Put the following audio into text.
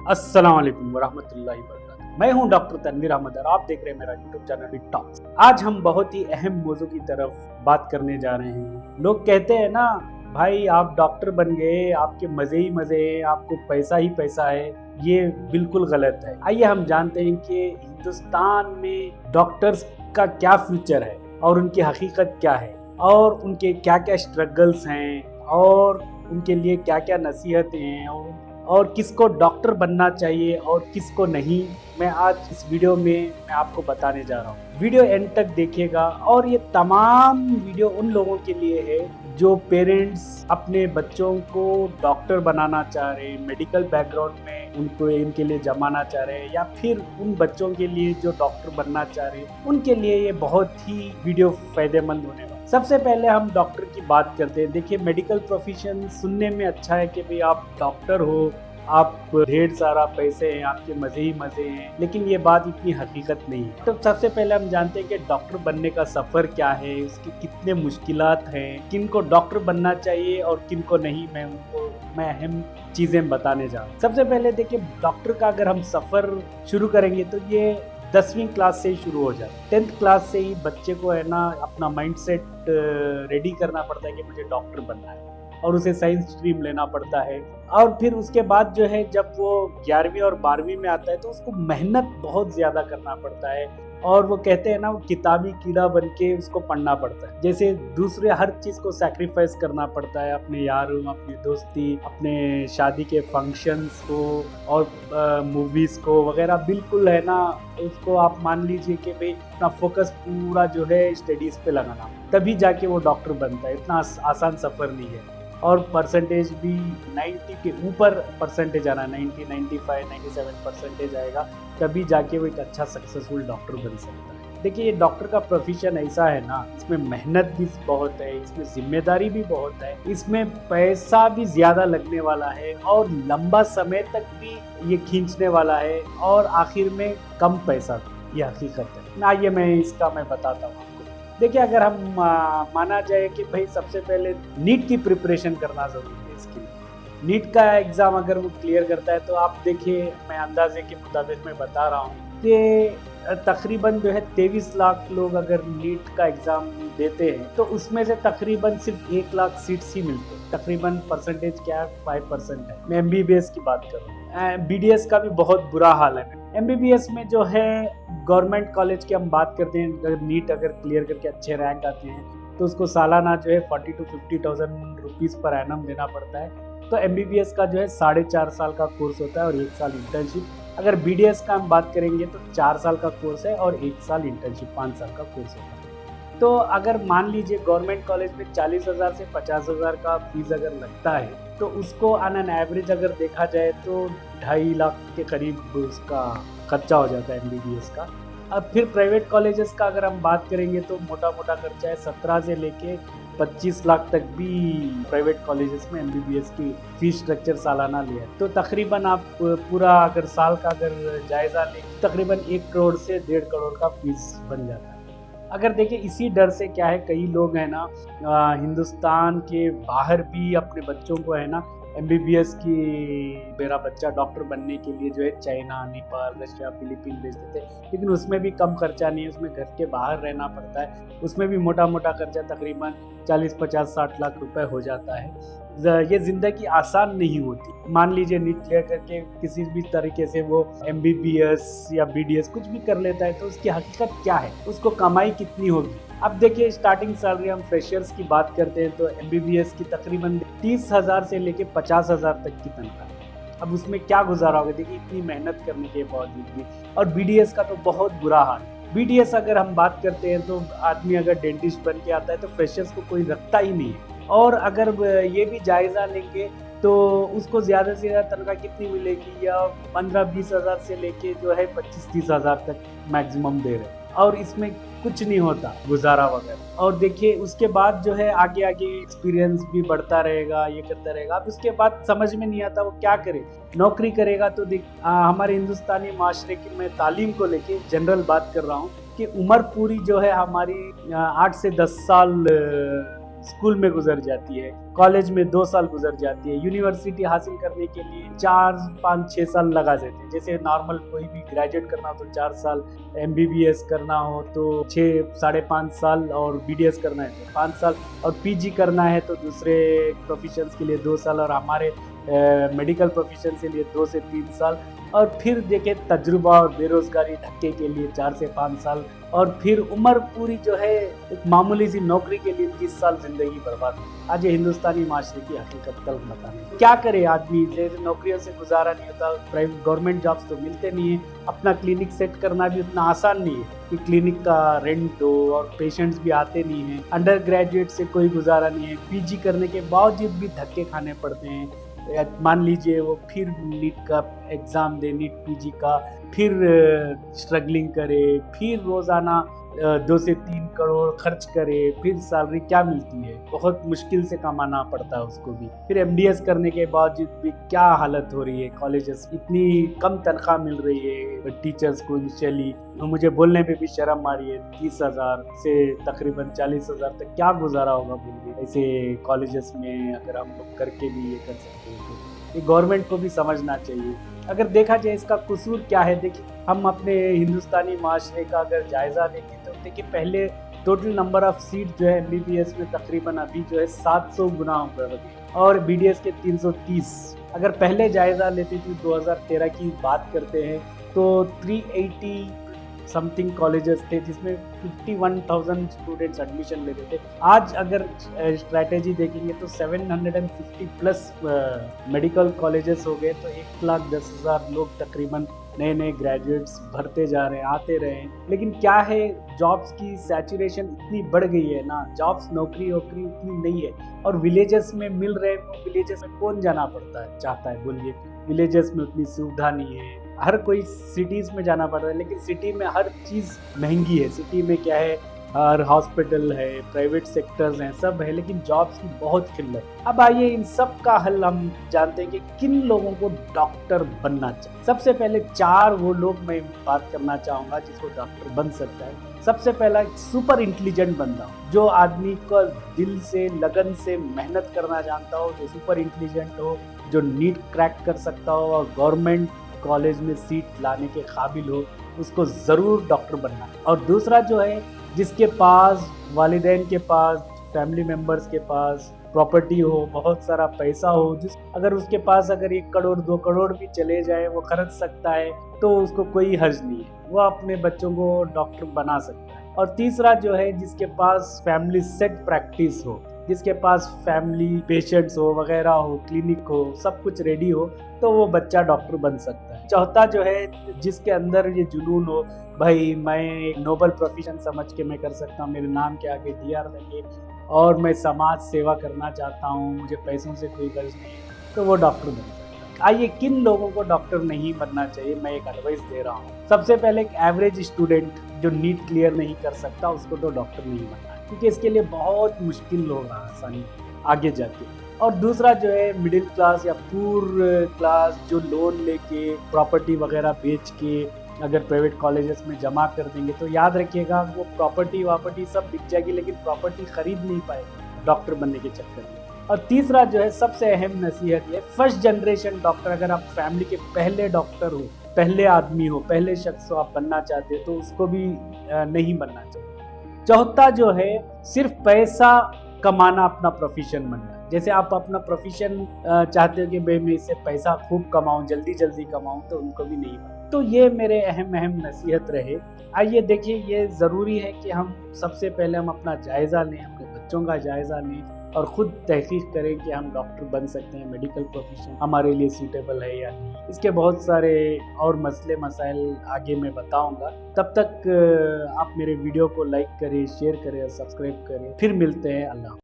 अस्सलाम वालेकुम वरहमतुल्लाहि वबरकातुहू। मैं हूं डॉक्टर तनवीर अहमद और आप देख रहे हैं मेरा यूट्यूब चैनल बिग टॉक्स। आज हम बहुत ही अहम मौजू की तरफ बात करने जा रहे हैं। लोग कहते हैं ना भाई आप डॉक्टर बन गए, आपके मजे ही मजे हैं, आपको पैसा ही पैसा है। ये बिल्कुल गलत है। आइए हम जानते हैं कि हिंदुस्तान में डॉक्टर्स का क्या फ्यूचर है और उनकी हकीकत क्या है और उनके क्या क्या स्ट्रगल्स हैं और उनके लिए क्या क्या नसीहतें हैं और किसको डॉक्टर बनना चाहिए और किसको नहीं। मैं आज इस वीडियो में मैं आपको बताने जा रहा हूँ। वीडियो एंड तक देखिएगा और ये तमाम वीडियो उन लोगों के लिए है जो पेरेंट्स अपने बच्चों को डॉक्टर बनाना चाह रहे हैं, मेडिकल बैकग्राउंड में उनको इनके लिए जमाना चाह रहे हैं, या फिर उन बच्चों के लिए जो डॉक्टर बनना चाह रहे हैं उनके लिए ये बहुत ही वीडियो फायदेमंद होने वाला। सबसे पहले हम डॉक्टर की बात करते हैं। देखिए मेडिकल प्रोफेशन सुनने में अच्छा है कि भाई आप डॉक्टर हो, आप ढेर सारा पैसे हैं, आपके मजे ही मजे हैं, लेकिन ये बात इतनी हकीकत नहीं है। तो सबसे पहले हम जानते हैं कि डॉक्टर बनने का सफर क्या है, उसके कितने मुश्किलात हैं, किनको डॉक्टर बनना चाहिए और किनको नहीं। मैं अहम चीजें बताने जा रहा हूँ। सबसे पहले देखिए डॉक्टर का अगर हम सफर शुरू करेंगे तो ये 10वीं क्लास से ही शुरू हो जाता है। 10th क्लास से ही बच्चे को है ना अपना माइंडसेट रेडी करना पड़ता है कि मुझे डॉक्टर बनना है और उसे साइंस स्ट्रीम लेना पड़ता है। और फिर उसके बाद जो है जब वो 11वीं और 12वीं में आता है तो उसको मेहनत बहुत ज़्यादा करना पड़ता है और वो कहते हैं ना वो किताबी कीड़ा बन के उसको पढ़ना पड़ता है। जैसे दूसरे हर चीज़ को सैक्रिफाइस करना पड़ता है, अपने यारों, अपनी दोस्ती, अपने शादी के फंक्शंस को और मूवीज़ को वगैरह, बिल्कुल है ना उसको आप मान लीजिए कि भाई अपना फोकस पूरा जो है स्टडीज़ पे लगाना, तभी जाके वो डॉक्टर बनता है। इतना आसान सफ़र नहीं है और परसेंटेज भी 90 के ऊपर परसेंटेज आना, 90, 95, 97 परसेंटेज आएगा तभी जाके वो एक अच्छा सक्सेसफुल डॉक्टर बन सकता है। देखिए ये डॉक्टर का प्रोफेशन ऐसा है ना, इसमें मेहनत भी बहुत है, इसमें जिम्मेदारी भी बहुत है, इसमें पैसा भी ज़्यादा लगने वाला है और लंबा समय तक भी ये खींचने वाला है और आखिर में कम पैसा, ये हकीकत है ना। ये मैं बताता हूँ। देखिए अगर हम माना जाए कि भाई सबसे पहले नीट की प्रिपरेशन करना ज़रूरी है। इसके लिए नीट का एग्ज़ाम अगर वो क्लियर करता है तो आप देखिए, मैं अंदाजे के मुताबिक मैं बता रहा हूँ कि तकरीबन जो है 23 लाख लोग अगर नीट का एग्ज़ाम देते हैं तो उसमें से तकरीबन सिर्फ 1 लाख सीट्स ही मिलते हैं। तकरीबन परसेंटेज क्या है, 5% है। मैं MBBS की बात कर रहा हूँ। BDS का भी बहुत बुरा हाल है। MBBS में जो है गवर्नमेंट कॉलेज की हम बात करते हैं, अगर नीट अगर क्लियर करके अच्छे रैंक आते हैं तो उसको सालाना जो है 40 to 50,000 रुपीज़ पर एनम देना पड़ता है। तो MBBS का जो है 4.5 साल का कोर्स होता है और 1 साल इंटर्नशिप। अगर BDS का हम बात करेंगे तो 4 साल का कोर्स है और 1 साल इंटर्नशिप, 5 साल का कोर्स होता है। तो अगर मान लीजिए गवर्नमेंट कॉलेज में 40,000 से 50,000 का फीस अगर लगता है तो उसको ऑन एन एवरेज अगर देखा जाए तो 2.5 लाख के करीब उसका खर्चा हो जाता है MBBS का। अब फिर प्राइवेट कॉलेजेस का अगर हम बात करेंगे तो मोटा खर्चा है 17 से लेके 25 लाख तक भी प्राइवेट कॉलेजेस में MBBS की फीस स्ट्रक्चर सालाना लिया है। तो तकरीबन आप पूरा अगर साल का अगर जायज़ा लें तकरीबन 1 करोड़ से 1.5 करोड़ का फीस बन जाता है। अगर देखिए इसी डर से क्या है, कई लोग हैं ना हिंदुस्तान के बाहर भी अपने बच्चों को है ना MBBS की, मेरा बच्चा डॉक्टर बनने के लिए जो है चाइना, नेपाल, रशिया, फिलीपीन भेज देते हैं, लेकिन उसमें भी कम खर्चा नहीं है, उसमें घर के बाहर रहना पड़ता है, उसमें भी मोटा खर्चा तकरीबन 40, 50, 60 लाख रुपए हो जाता है। ये ज़िंदगी आसान नहीं होती। मान लीजिए नीट क्लियर करके किसी भी तरीके से वो MBBS या BDS कुछ भी कर लेता है तो उसकी हकीकत क्या है, उसको कमाई कितनी होगी। अब देखिए स्टार्टिंग सैलरी हम फ्रेशर्स की बात करते हैं तो MBBS की तकरीबन 30,000 से लेके 50,000 तक की तनख्वाह है। अब उसमें क्या गुजारा होगा, देखिए इतनी मेहनत करने के बावजूद भी। और BDS का तो बहुत बुरा हाल है। BDS अगर हम बात करते हैं तो आदमी अगर डेंटिस्ट बन के आता है तो फ्रेशर्स को कोई रखता ही नहीं है। और अगर ये भी जायज़ा लेंगे तो उसको ज़्यादा से ज़्यादा तनख्वाह कितनी मिलेगी, या 15-20 हज़ार से लेके जो है 25-30 हज़ार तक मैक्सिमम दे रहे हैं और इसमें कुछ नहीं होता गुजारा वगैरह। और देखिए उसके बाद जो है आगे एक्सपीरियंस भी बढ़ता रहेगा, ये करता रहेगा। अब उसके बाद समझ में नहीं आता वो क्या करे, नौकरी करेगा तो हमारे हिंदुस्तानी माशरे की मैं तालीम को लेके जनरल बात कर रहा हूँ कि उम्र पूरी जो है हमारी 8 से 10 साल स्कूल में गुजर जाती है, कॉलेज में 2 साल गुजर जाती है, यूनिवर्सिटी हासिल करने के लिए 4, 5, 6 साल लगा देते हैं। जैसे नॉर्मल कोई भी ग्रेजुएट करना हो तो 4 साल, MBBS करना हो तो 6, 5.5 साल, और BDS करना है तो 5 साल, और PG करना है तो दूसरे प्रोफेशंस के लिए 2 साल, और हमारे मेडिकल प्रोफेशन के लिए 2 से 3 साल, और फिर देखे तजुर्बा और बेरोजगारी धक्के के लिए 4 से 5 साल, और फिर उम्र पूरी जो है एक मामूली सी नौकरी के लिए 30 साल जिंदगी बर्बाद। आज ये हिंदुस्तानी माशरे की हकीकत कल बताने क्या करे आदमी, जैसे नौकरियों से गुजारा नहीं होता, प्राइवेट गवर्नमेंट जॉब्स तो मिलते नहीं है, अपना क्लिनिक सेट करना भी उतना आसान नहीं है कि क्लिनिक का रेंट दो, और पेशेंट्स भी आते नहीं हैं, अंडर ग्रेजुएट से कोई गुजारा नहीं है, PG करने के बावजूद भी धक्के खाने पड़ते हैं। मान लीजिए वो फिर नीट का एग्ज़ाम दे, नीट PG का, फिर स्ट्रगलिंग करे, फिर रोज़ाना 2 से 3 करोड़ खर्च करे, फिर सैलरी क्या मिलती है, बहुत मुश्किल से कमाना पड़ता है उसको भी। फिर MDS करने के बावजूद भी क्या हालत हो रही है, कॉलेजेस इतनी कम तनख्वाह मिल रही है टीचर्स को इनिशियली, मुझे बोलने पे भी शर्म आ रही है। 30,000 से तकरीबन 40,000 तक क्या गुजारा होगा बोलिए ऐसे कॉलेजेस में, अगर हम लोग करके भी ये कर सकते हैं तो ये गवर्नमेंट को भी समझना चाहिए। अगर देखा जाए इसका कसूर क्या है, देखिए हम अपने हिंदुस्तानी माशरे का अगर जायज़ा लेंगे तो देखिए पहले टोटल नंबर ऑफ सीट जो है MBBS में तकरीबन अभी जो है 700 गुना बढ़ गई, और BDS के 330। अगर पहले जायज़ा लेते थे 2013 की बात करते हैं तो 380 समथिंग कॉलेजेस थे जिसमें 51,000 स्टूडेंट्स एडमिशन लेते थे। आज अगर स्ट्रैटेजी देखेंगे तो 750 प्लस मेडिकल कॉलेजेस हो गए, तो 1,10,000 लोग तकरीबन नए नए ग्रेजुएट्स भरते जा रहे हैं, आते रहे हैं। लेकिन क्या है, जॉब्स की सैचुरेशन इतनी बढ़ गई है ना, जॉब्स नौकरी उतनी नहीं है, और विलेजेस में मिल रहे हैं। विलेजेस में कौन जाना पड़ता है चाहता है बोलिए, विलेजेस में उतनी सुविधा नहीं है, हर कोई सिटीज़ में जाना पड़ता है, लेकिन सिटी में हर चीज़ महंगी है। सिटी में क्या है, हर हॉस्पिटल है, प्राइवेट सेक्टर्स हैं, सब है, लेकिन जॉब्स की बहुत किल्लत। अब आइए इन सब का हल हम जानते हैं कि किन लोगों को डॉक्टर बनना चाहिए। सबसे पहले 4 वो लोग मैं बात करना चाहूँगा जिसको डॉक्टर बन सकता है। सबसे पहला एक सुपर इंटेलिजेंट बंदा, जो आदमी को दिल से लगन से मेहनत करना जानता हो, जो सुपर इंटेलिजेंट हो, जो नीट क्रैक कर सकता हो और गवर्नमेंट कॉलेज में सीट लाने के काबिल हो, उसको ज़रूर डॉक्टर बनना है। और दूसरा जो है, जिसके पास वालिदैन के पास, फैमिली मेम्बर्स के पास प्रॉपर्टी हो, बहुत सारा पैसा हो, अगर उसके पास अगर 1 करोड़ 2 करोड़ भी चले जाए वो खर्च सकता है, तो उसको कोई हर्ज नहीं है, वो अपने बच्चों को डॉक्टर बना सकता है। और तीसरा जो है, जिसके पास फैमिली सेट प्रैक्टिस हो, जिसके पास फैमिली पेशेंट्स हो वगैरह हो, क्लिनिक हो, सब कुछ रेडी हो, तो वो बच्चा डॉक्टर बन सकता है। चौथा जो है, जिसके अंदर ये जुनून हो, भाई मैं एक नोबल प्रोफेशन समझ के मैं कर सकता हूँ, मेरे नाम के आगे DR लगे, और मैं समाज सेवा करना चाहता हूँ, मुझे पैसों से कोई गर्ज नहीं है, तो वो डॉक्टर बन सकता है। आइए किन लोगों को डॉक्टर नहीं बनना चाहिए, मैं एक एडवाइस दे रहा हूँ। सबसे पहले एक एवरेज स्टूडेंट जो नीट क्लियर नहीं कर सकता, उसको तो डॉक्टर नहीं बनना है, क्योंकि इसके लिए बहुत मुश्किल होगा आसानी आगे जाके। और दूसरा जो है, मिडिल क्लास या पुअर क्लास जो लोन लेके प्रॉपर्टी वगैरह बेच के अगर प्राइवेट कॉलेजेस में जमा कर देंगे, तो याद रखिएगा वो प्रॉपर्टी सब बिक जाएगी, लेकिन प्रॉपर्टी खरीद नहीं पाएगा डॉक्टर बनने के चक्कर में। और तीसरा जो है, सबसे अहम नसीहत ये, फर्स्ट जनरेशन डॉक्टर, अगर आप फैमिली के पहले डॉक्टर हो, पहले आदमी हो, पहले शख्स हो, आप बनना चाहते हो, तो उसको भी नहीं बनना चाहिए। चौथा जो है, सिर्फ पैसा कमाना अपना प्रोफेशन बनना। जैसे आप अपना प्रोफेशन चाहते हो कि भाई मैं इससे पैसा खूब कमाऊं, जल्दी कमाऊं, तो उनको भी नहीं बनना। तो ये मेरे अहम नसीहत रहे। आइए देखिए, ये ज़रूरी है कि हम सबसे पहले हम अपना जायज़ा लें, अपने बच्चों का जायज़ा लें, और ख़ुद तहकीक करें कि हम डॉक्टर बन सकते हैं, मेडिकल प्रोफेशन हमारे लिए सूटेबल है या नहीं। इसके बहुत सारे और मसले मसाइल आगे मैं बताऊंगा। तब तक आप मेरे वीडियो को लाइक करें, शेयर करें और सब्सक्राइब करें। फिर मिलते हैं। अल्लाह।